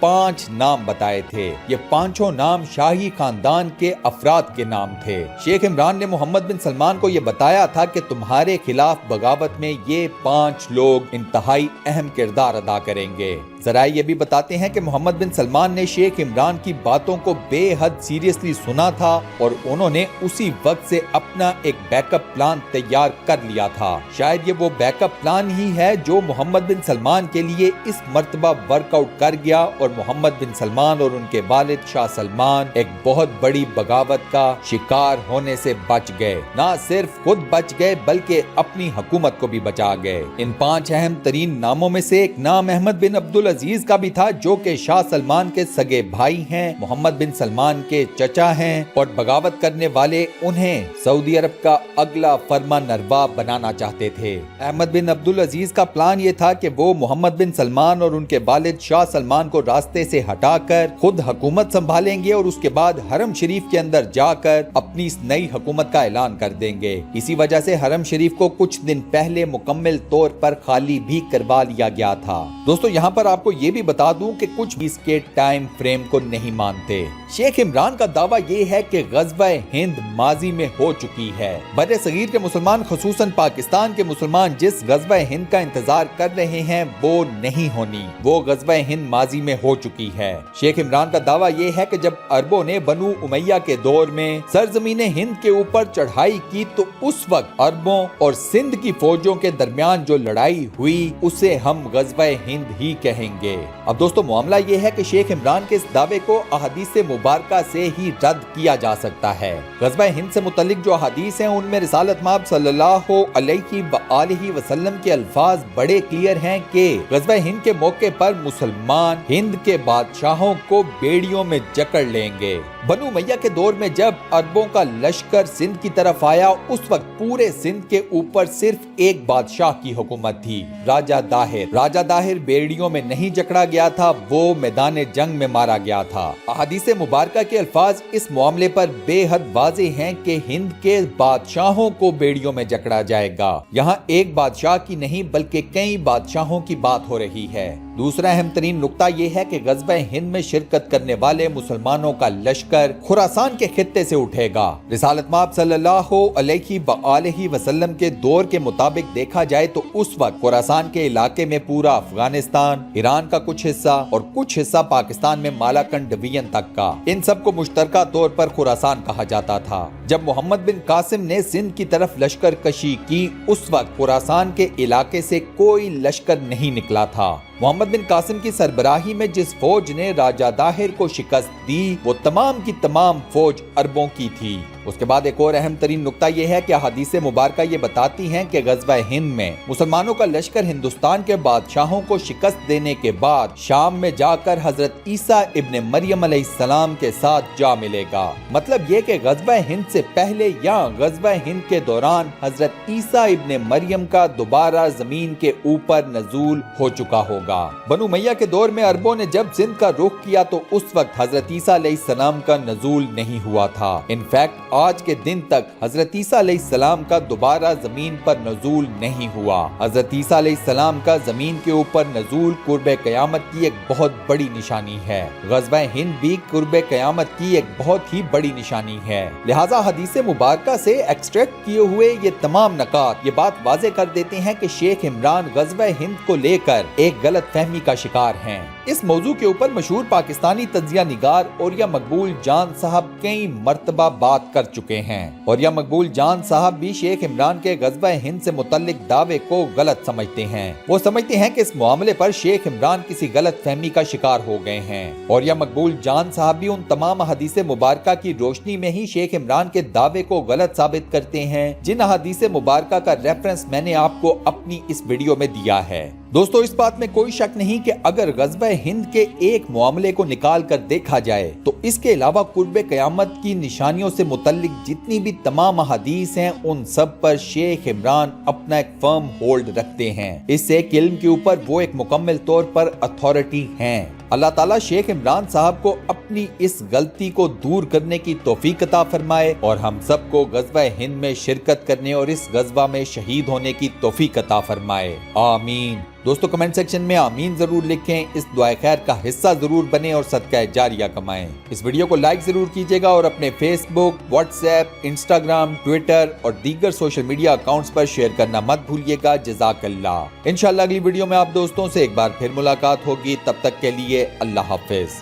5 نام بتائے تھے۔ یہ 5 نام شاہی خاندان کے افراد کے نام تھے۔ شیخ عمران نے محمد بن سلمان کو یہ بتایا تھا کہ تمہارے خلاف بغاوت میں یہ 5 لوگ انتہائی اہم کردار ادا کریں گے۔ ذرائع یہ بھی بتاتے ہیں کہ محمد بن سلمان نے شیخ عمران کی باتوں کو بے حد سیریسلی سنا تھا اور انہوں نے اسی وقت سے اپنا ایک بیک اپ پلان تیار کر لیا تھا۔ شاید یہ وہ بیک اپ پلان ہی ہے جو محمد بن سلمان کے لیے اس مرتبہ ورک آؤٹ کر گیا اور محمد بن سلمان اور ان کے والد شاہ سلمان ایک بہت بڑی بغاوت کا شکار ہونے سے بچ گئے۔ نہ صرف خود بچ گئے بلکہ اپنی حکومت کو بھی بچا گئے۔ ان 5 اہم ترین ناموں میں سے ایک نام احمد بن عبدالعزیز کا بھی تھا، جو کہ شاہ سلمان کے سگے بھائی ہیں، محمد بن سلمان کے چچا ہیں، اور بغاوت کرنے والے انہیں سعودی عرب کا اگلا فرمان روا بنانا چاہتے تھے۔ احمد بن عبدالعزیز کا پلان یہ تھا کہ وہ محمد بن سلمان اور ان کے والد شاہ سلمان کو راستے سے ہٹا کر خود حکومت سنبھالیں گے اور اس کے بعد حرم شریف کے اندر جا کر اپنی اس نئی حکومت کا اعلان کر دیں گے۔ اسی وجہ سے حرم شریف کو کچھ دن پہلے مکمل طور پر خالی بھی کروا لیا گیا تھا۔ دوستو یہاں پر آپ کو یہ بھی بتا دوں کہ کچھ بھی اس کے ٹائم فریم کو نہیں مانتے۔ شیخ عمران کا دعویٰ یہ ہے کہ غزوہ ہند ماضی میں ہو چکی ہے۔ بر صغیر کے مسلمان خصوصاً پاکستان کے مسلمان جس غزوہ ہند کا انتظار کر رہے ہیں وہ نہیں ہونی، وہ غزوہ ہند ماضی میں ہو چکی ہے۔ شیخ عمران کا دعویٰ یہ ہے کہ جب عربوں نے بنو امیہ کے دور میں سرزمین ہند کے اوپر چڑھائی کی تو اس وقت عربوں اور سندھ کی فوجوں کے درمیان جو لڑائی ہوئی اسے ہم غزوہ ہند ہی کہیں گے۔ اب دوستو معاملہ یہ ہے کہ شیخ عمران کے اس دعوے کو احادیث مبارکہ سے ہی رد کیا جا سکتا ہے۔ غزوہ ہند سے متعلق جو احادیث ہیں ان میں رسالت مآب صلی اللہ علیہ وآلہ وسلم کے الفاظ بڑے کلیئر ہیں کہ غزوہ ہند کے موقع پر مسلمان ہند کے بادشاہوں کو بیڑیوں میں جکڑ لیں گے۔ بنو امیہ کے دور میں جب عربوں کا لشکر سندھ کی طرف آیا اس وقت پورے سندھ کے اوپر صرف ایک بادشاہ کی حکومت تھی، راجہ داہر۔ راجہ داہر بیڑیوں میں نہیں جکڑا گیا تھا، وہ میدان جنگ میں مارا گیا تھا۔ احادیث مبارکہ کے الفاظ اس معاملے پر بے حد واضح ہیں کہ ہند کے بادشاہوں کو بیڑیوں میں جکڑا جائے گا۔ یہاں ایک بادشاہ کی نہیں بلکہ کئی بادشاہوں کی بات ہو رہی ہے۔ دوسرا اہم ترین نقطہ یہ ہے کہ غزوہ ہند میں شرکت کرنے والے مسلمانوں کا لشکر خراسان کے خطے سے اٹھے گا۔ رسالت مآب صلی اللہ علیہ وآلہ وسلم کے دور کے مطابق دیکھا جائے تو اس وقت خراسان کے علاقے میں پورا افغانستان، ایران کا کچھ حصہ اور کچھ حصہ پاکستان میں مالاکنڈ ڈویژن تک کا، ان سب کو مشترکہ طور پر خراسان کہا جاتا تھا۔ جب محمد بن قاسم نے سندھ کی طرف لشکر کشی کی اس وقت خراسان کے علاقے سے کوئی لشکر نہیں نکلا تھا۔ محمد بن قاسم کی سربراہی میں جس فوج نے راجہ داہر کو شکست دی وہ تمام کی تمام فوج عربوں کی تھی۔ اس کے بعد ایک اور اہم ترین نقطہ یہ ہے کہ احادیث مبارکہ یہ بتاتی ہیں کہ غزوہ ہند میں مسلمانوں کا لشکر ہندوستان کے بادشاہوں کو شکست دینے کے بعد شام میں جا کر حضرت عیسیٰ ابن مریم علیہ السلام کے ساتھ جا ملے گا۔ مطلب یہ کہ غزوہ ہند سے پہلے یا غزوہ ہند کے دوران حضرت عیسیٰ ابن مریم کا دوبارہ زمین کے اوپر نزول ہو چکا ہوگا۔ بنو امیہ کے دور میں عربوں نے جب سندھ کا رخ کیا تو اس وقت حضرت عیسیٰ علیہ السلام کا نزول نہیں ہوا تھا۔ انفیکٹ آج کے دن تک حضرت عیسیٰ علیہ السلام کا دوبارہ زمین پر نزول نہیں ہوا۔ حضرت عیسیٰ علیہ السلام کا زمین کے اوپر نزول قرب قیامت کی ایک بہت بڑی نشانی ہے۔ غزوہ ہند بھی قرب قیامت کی ایک بہت ہی بڑی نشانی ہے۔ لہٰذا حدیث مبارکہ سے ایکسٹریکٹ کیے ہوئے یہ تمام نکات یہ بات واضح کر دیتے ہیں کہ شیخ عمران غزوہ ہند کو لے کر ایک غلط فہمی کا شکار ہیں۔ اس موضوع کے اوپر مشہور پاکستانی تجزیہ نگار اوریا مقبول جان صاحب کئی مرتبہ بات کر چکے ہیں۔ اوریا مقبول جان صاحب بھی شیخ عمران کے غزوہ ہند سے متعلق دعوے کو غلط سمجھتے ہیں۔ وہ سمجھتے ہیں کہ اس معاملے پر شیخ عمران کسی غلط فہمی کا شکار ہو گئے ہیں۔ اوریا مقبول جان صاحب بھی ان تمام احادیث مبارکہ کی روشنی میں ہی شیخ عمران کے دعوے کو غلط ثابت کرتے ہیں جن احادیث مبارکہ کا ریفرنس میں نے آپ کو اپنی اس ویڈیو میں دیا ہے۔ دوستو اس بات میں کوئی شک نہیں کہ اگر غزوہ ہند کے ایک معاملے کو نکال کر دیکھا جائے تو اس کے علاوہ قرب قیامت کی نشانیوں سے متعلق جتنی بھی تمام احادیث ہیں ان سب پر شیخ عمران اپنا ایک فرم ہولڈ رکھتے ہیں۔ اس سے ایک علم کے اوپر وہ ایک مکمل طور پر اتھارٹی ہیں۔ اللہ تعالیٰ شیخ عمران صاحب کو اپنی اس غلطی کو دور کرنے کی توفیق عطا فرمائے اور ہم سب کو غزوہ ہند میں شرکت کرنے اور اس غزوہ میں شہید ہونے کی توفیق عطا فرمائے، آمین۔ دوستو کمنٹ سیکشن میں آمین ضرور لکھیں، اس دعائے خیر کا حصہ ضرور بنیں اور صدقہ جاریہ کمائیں۔ اس ویڈیو کو لائک ضرور کیجیے گا اور اپنے فیس بک، واٹس ایپ، انسٹاگرام، ٹویٹر اور دیگر سوشل میڈیا اکاؤنٹس پر شیئر کرنا مت بھولیے گا۔ جزاک اللہ۔ انشاءاللہ اگلی ویڈیو میں آپ دوستوں سے ایک بار پھر ملاقات ہوگی، تب تک کے لیے اللہ حافظ۔